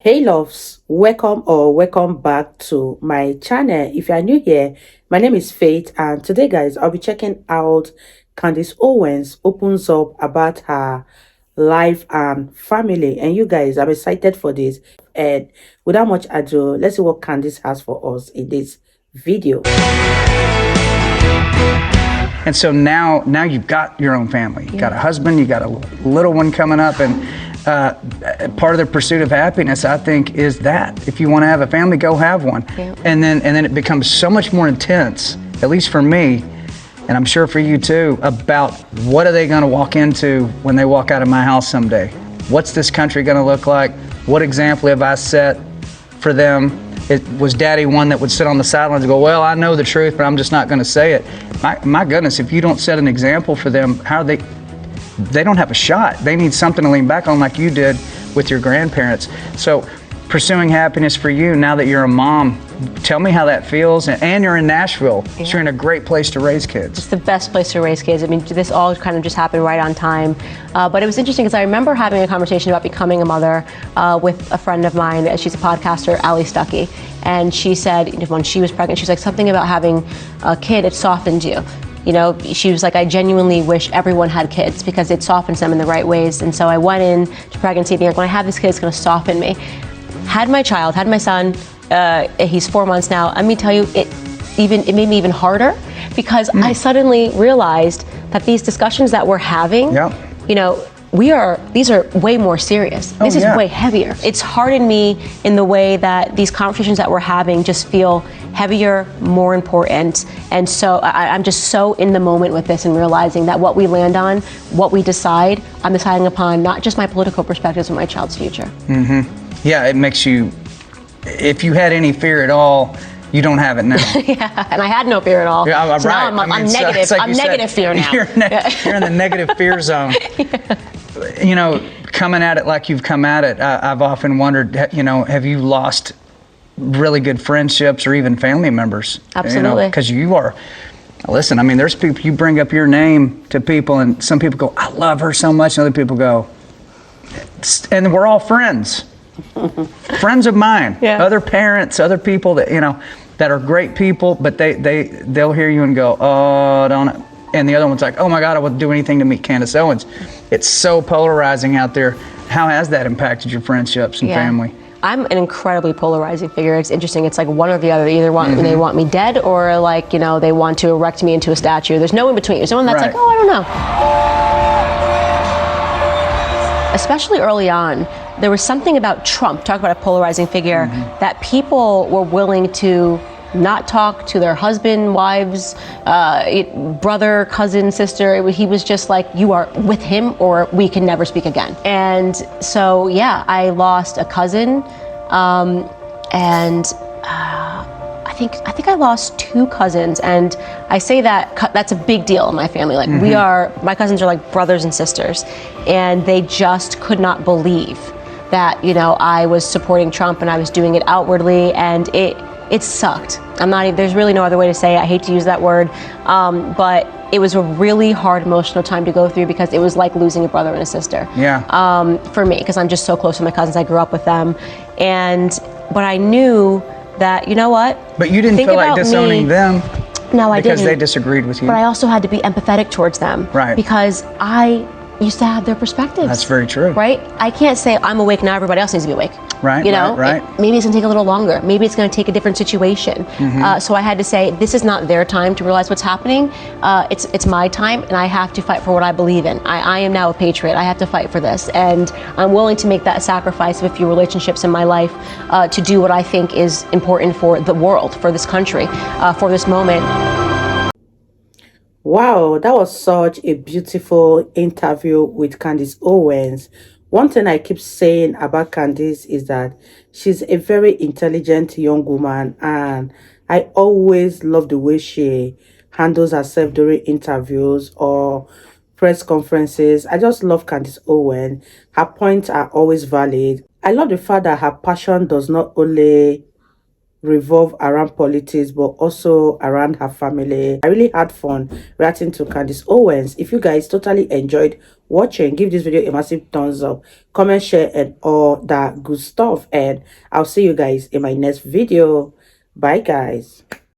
Hey loves, welcome or welcome back to my channel. If you are new here, my name is Faith, and today guys, I'll be checking out Candace Owens opens up about her life and family. And you guys, I'm excited for this. And without much ado, let's see what Candace has for us in this video. And so now you've got your own family. You got a husband, you got a little one coming up, and part of the pursuit of happiness, I think, is that if you want to have a family, go have one. Yeah. And then it becomes so much more intense, at least for me, and I'm sure for you too, about what are they going to walk into when they walk out of my house someday? What's this country going to look like? What example have I set for them? Was Daddy one that would sit on the sidelines and go, well, I know the truth, but I'm just not going to say it. My goodness, if you don't set an example for them, how are they don't have a shot. They need something to lean back on like you did with your grandparents. So pursuing happiness for you now that you're a mom, tell me how that feels. And you're in Nashville. Yeah. So you're in a great place to raise kids. It's the best place to raise kids. I mean, this all kind of just happened right on time. But it was interesting because I remember having a conversation about becoming a mother with a friend of mine. She's a podcaster, Ali Stuckey. And she said when she was pregnant, she's like, something about having a kid, it softens you. You know, she was like, I genuinely wish everyone had kids because it softens them in the right ways. And so I went into pregnancy being like, when I have this kid, it's going to soften me. Had my son. He's 4 months now. Let me tell you, it made me even harder because I suddenly realized that these discussions that we're having, these are way more serious. This is way heavier. It's hardened me in the way that these conversations that we're having just feel heavier, more important. And so I'm just so in the moment with this and realizing that what we land on, what we decide, I'm deciding upon not just my political perspectives, but my child's future. Mm-hmm. Yeah, it makes you, if you had any fear at all, you don't have it now. Yeah, and I had no fear at all. Yeah, so right. Now I'm negative. Like I'm negative fear now. You're in the negative fear zone. Yeah. You know, coming at it like you've come at it, I've often wondered, have you lost really good friendships or even family members? Absolutely. Because you are, listen, I mean, there's people, you bring up your name to people and some people go, I love her so much. And other people go, and we're all friends. Friends of mine, other parents, other people that, that are great people, but they'll hear you and go, oh, don't. And the other one's like, oh my God, I would do anything to meet Candace Owens. It's so polarizing out there. How has that impacted your friendships and family? I'm an incredibly polarizing figure. It's interesting. It's like one or the other. They either they want me dead or they want to erect me into a statue. There's no in between. There's no one that's like, oh, I don't know. Especially early on, there was something about Trump, talk about a polarizing figure, that people were willing to not talk to their husband, wives, brother, cousin, sister. He was just like, you are with him or we can never speak again. And so, I lost a cousin, and I think I lost two cousins, and I say that's a big deal in my family. Like my cousins are like brothers and sisters, and they just could not believe that, I was supporting Trump and I was doing it outwardly, and it sucked. There's really no other way to say it. I hate to use that word, but it was a really hard emotional time to go through because it was like losing a brother and a sister. Yeah. For me, because I'm just so close to my cousins. I grew up with them, but I knew that, you know what? But you didn't feel like disowning them. No, I didn't. Because they disagreed with you. But I also had to be empathetic towards them. Right. Because I used to have their perspectives. That's very true. Right? I can't say I'm awake now, everybody else needs to be awake. Right, right. Maybe it's going to take a little longer. Maybe it's going to take a different situation. So I had to say, this is not their time to realize what's happening. It's my time, and I have to fight for what I believe in. I am now a patriot. I have to fight for this. And I'm willing to make that sacrifice of a few relationships in my life to do what I think is important for the world, for this country, for this moment. Wow, that was such a beautiful interview with Candace Owens. One thing I keep saying about Candace is that she's a very intelligent young woman, and I always love the way she handles herself during interviews or press conferences. I just love Candace Owens. Her points are always valid. I love the fact that her passion does not only revolve around politics but also around her family. I really had fun reacting to Candace Owens. If you guys totally enjoyed watching, give this video a massive thumbs up, comment, share, and all that good stuff. And I'll see you guys in my next video. Bye guys.